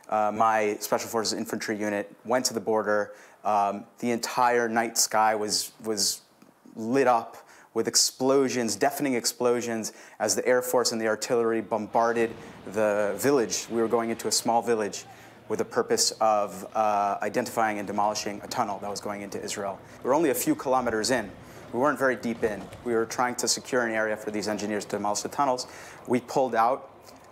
My Special Forces infantry unit went to the border. The entire night sky was lit up with explosions, deafening explosions, as the Air Force and the artillery bombarded the village. We were going into a small village with the purpose of identifying and demolishing a tunnel that was going into Israel. We were only a few kilometers in. We weren't very deep in. We were trying to secure an area for these engineers to demolish the tunnels. We pulled out,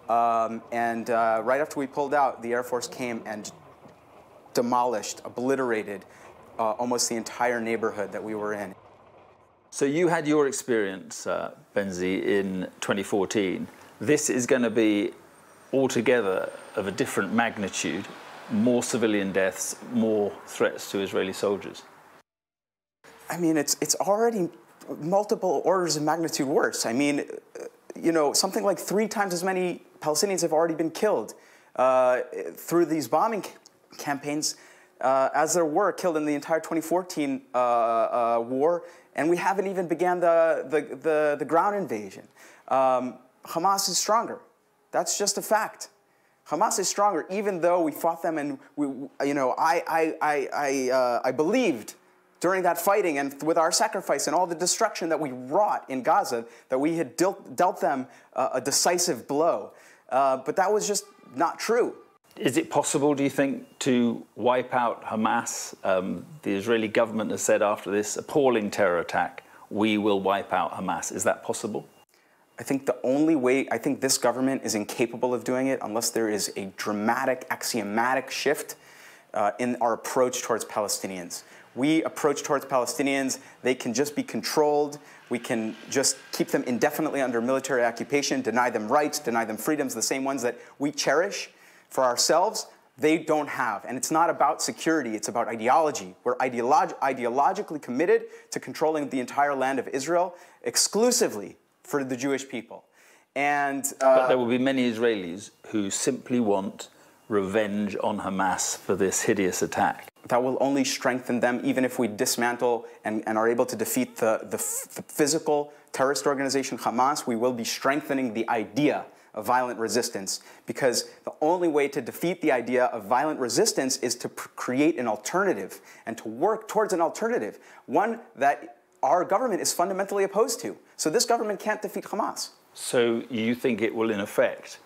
and right after we pulled out, the Air Force came and demolished, obliterated almost the entire neighborhood that we were in. So you had your experience, Benzi, in 2014. This is going to be altogether of a different magnitude, more civilian deaths, more threats to Israeli soldiers. I mean, it's already multiple orders of magnitude worse. I mean, you know, something like 3 times as many Palestinians have already been killed through these bombing campaigns as there were killed in the entire 2014 war, and we haven't even began the ground invasion. Hamas is stronger. That's just a fact. Hamas is stronger, even though we fought them, and I believed during that fighting and with our sacrifice and all the destruction that we wrought in Gaza that we had dealt them a decisive blow. But that was just not true. Is it possible, do you think, to wipe out Hamas? The Israeli government has said after this appalling terror attack, we will wipe out Hamas. Is that possible? I think the only way, I think this government is incapable of doing it unless there is a dramatic, axiomatic shift in our approach towards Palestinians. We approach towards Palestinians, they can just be controlled. We can just keep them indefinitely under military occupation, deny them rights, deny them freedoms, the same ones that we cherish for ourselves, they don't have. And it's not about security, it's about ideology. We're ideologically committed to controlling the entire land of Israel exclusively for the Jewish people. And but there will be many Israelis who simply want revenge on Hamas for this hideous attack. That will only strengthen them, even if we dismantle and are able to defeat the physical terrorist organization Hamas. We will be strengthening the idea of violent resistance, because the only way to defeat the idea of violent resistance is to create an alternative and to work towards an alternative, one that our government is fundamentally opposed to. So this government can't defeat Hamas. So you think it will, in effect,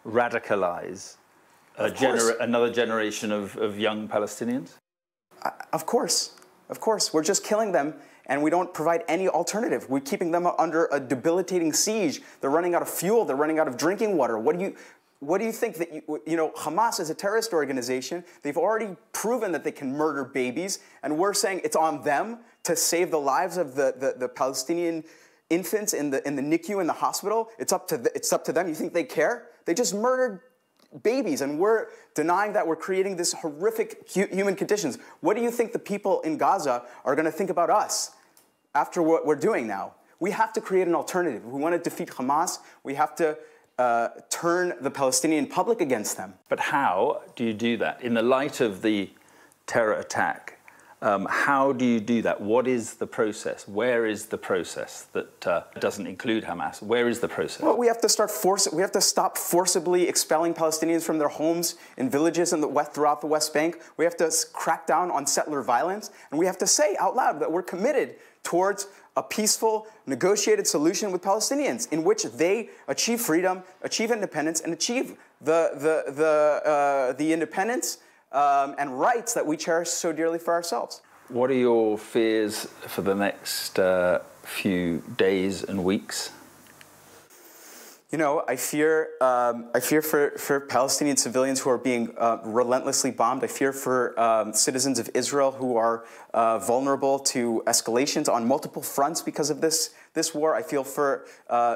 radicalize another generation of young Palestinians? Of course. Of course. We're just killing them, and we don't provide any alternative. We're keeping them under a debilitating siege. They're running out of fuel. They're running out of drinking water. What do you think that, Hamas is a terrorist organization. They've already proven that they can murder babies, and we're saying it's on them to save the lives of the Palestinian infants in the NICU in the hospital. It's up to them. You think they care? They just murdered babies, and we're denying that we're creating this horrific human conditions. What do you think the people in Gaza are going to think about us after what we're doing now? We have to create an alternative. If we want to defeat Hamas, we have to turn the Palestinian public against them. But how do you do that? In the light of the terror attack, how do you do that? What is the process? Where is the process that doesn't include Hamas? Where is the process? Well, we have to stop forcibly expelling Palestinians from their homes in villages in throughout the West Bank. We have to crack down on settler violence, and we have to say out loud that we're committed towards a peaceful, negotiated solution with Palestinians in which they achieve freedom, achieve independence, and achieve the independence and rights that we cherish so dearly for ourselves. What are your fears for the next few days and weeks? I fear for Palestinian civilians who are being relentlessly bombed. I fear for citizens of Israel who are vulnerable to escalations on multiple fronts because of this war. I feel for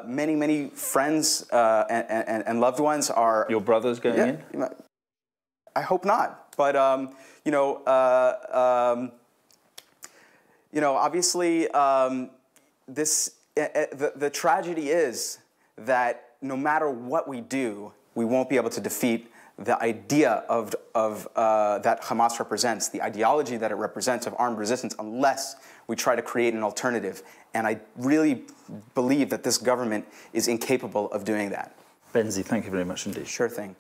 many friends and loved ones are... Your brothers going in? I hope not. But, obviously, the tragedy is that no matter what we do, we won't be able to defeat the idea of that Hamas represents, the ideology that it represents of armed resistance, unless we try to create an alternative. And I really believe that this government is incapable of doing that. Benzi, thank you very much indeed. Sure thing.